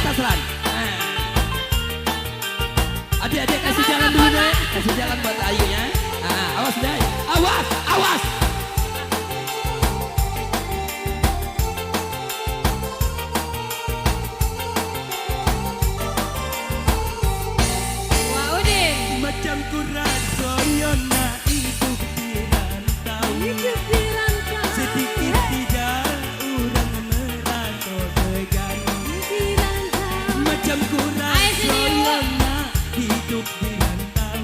atas Lan. Adik-adik kasih jalan dulu deh. Kasih jalan buat Ayu ya. Awas deh. Awas, awas. Macam kurang soyona hidup di rantau. Sedikit tidak orang merantau tegan. Macam kurang soyona hidup di rantau.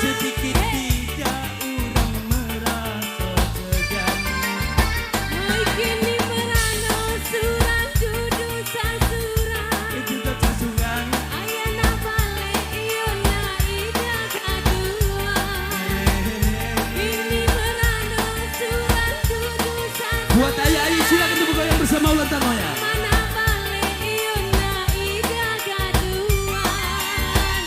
Sedikit tidak orang merantau tegan. Kini merano surang duduk sasuran. Duduk sasuran. Ayana balik iona idak aduan. Kini merano surang duduk sasuran. Buat Ayah Ayu silakan tepuk goyang bersama ulang tahun ya. Mana balik iona idak aduan.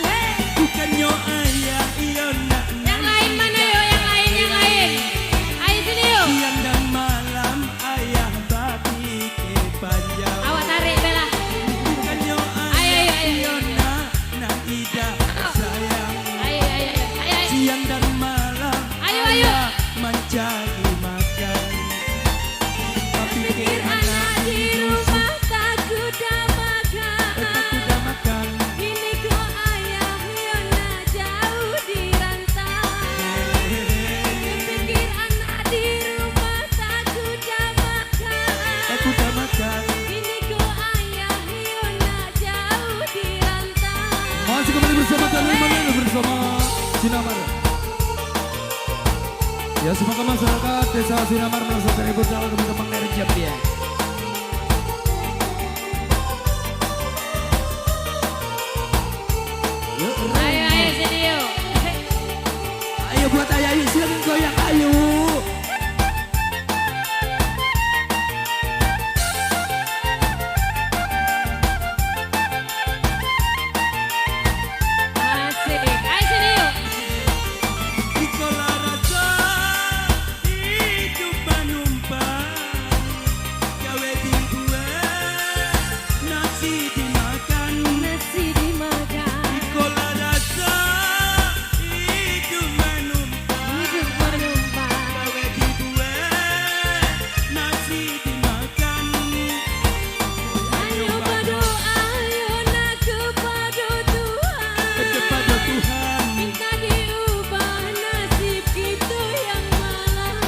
Bukannya Ayah Iona. Yang lain mana yo? Yang lain. Ayo sini yuk. Siang dan malam Ayah babi ke panjang. Awak tarik Bella. Bukannya Ayo. Ayah Iona nak tidak sayang. Ayo. Siang dan malam Ayo. Ayah mencari makan. Tapi Pikir anak di rumah takut dah makan. udah makan. Kini kok ayah Yona jauh di rantau. Pikir anak di rumah takut dah makan. Udah makan. Kini kok ayah Yona jauh di rantau. Masih kembali bersama teman-teman bersama Sinamar. Ya semoga masyarakat desa Sinamar merasakan ibu jalan teman-teman dari Jambi ya. Ayo sini yuk. Ayo buat Ayah Ayu silakan goyang Ayu. Asik. Ayo sini yuk. Ikola rasa hidup menumpang. Gawe dibuat nasi dimakan. Nasi dimakan. Ikola rasa hidup menumpang. Hidup menumpang. Gawe dibuat nasi dimakan. Ayo berdoa Yona kepada Tuhan. Kepada Tuhan. Minta diubah nasib kita yang malang.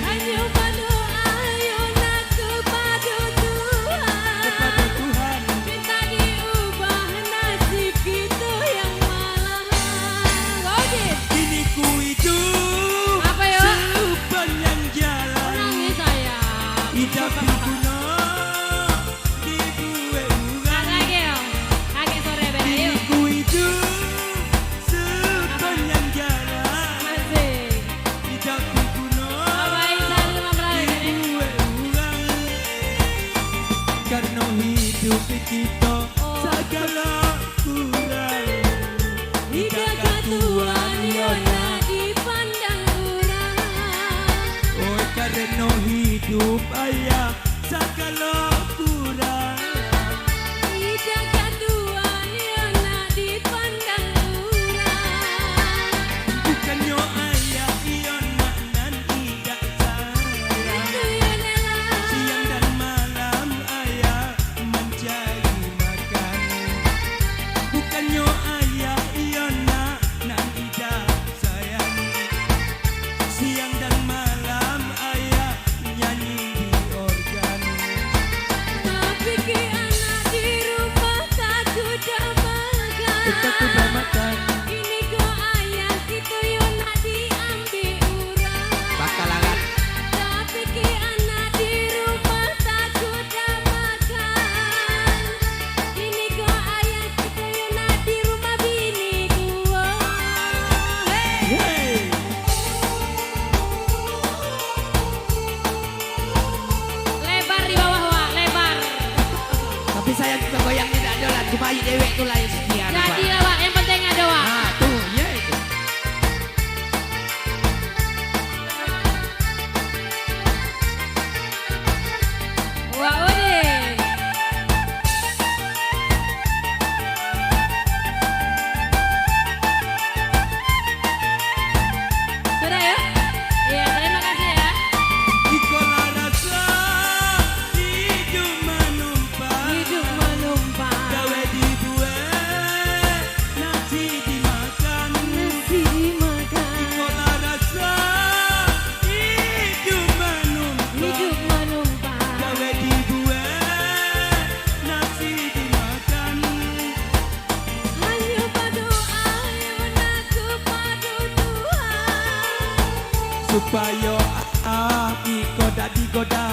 Ayo berdoa Yona kepada Tuhan. Kepada Tuhan. Minta diubah nasib kita yang malang. Wajib. Kini ku hidup Apa ya? sepanjang jalan. Nangis sayang. Hidup di guna dibuat Nggak orang. lagi ya. Kakek sore beda Kini yuk. ku hidup sepanjang jalan. Masih. Hidup di guna Bapak Isan 15 ini. dibuat orang. Karena hidup kita segala kurang. Hidakat Tuhan Yona dipandang orang. Oh karena hidup ayah segala kurang. Hidakat Tuhan Yona dipandang orang. Bukannya ayah Iona nan tidak sayang. Itu Yona lah. Siang dan malam ayah mencari makan. Bukannya ayah Iona nan tidak sayang. Siang dan malam ayah nyanyi di organ. Tapi ki anak di rumah takut dah Takut dah makan. Ini kok ayah kita Yona diambil orang. Bakal alat. Tapi ki anak di rumah takut dah makan. Ini kok ayah kita Yona di rumah bini tua. Hey. Lebar di bawah Wak, lebar. Tapi saya juga goyangnya tidak ada lah. Cuma Ayu dewek tuh lah yang setia. Jadi lah Wak, yang penting ada Wak. Nah tuh ya itu. Wak Udin. digoda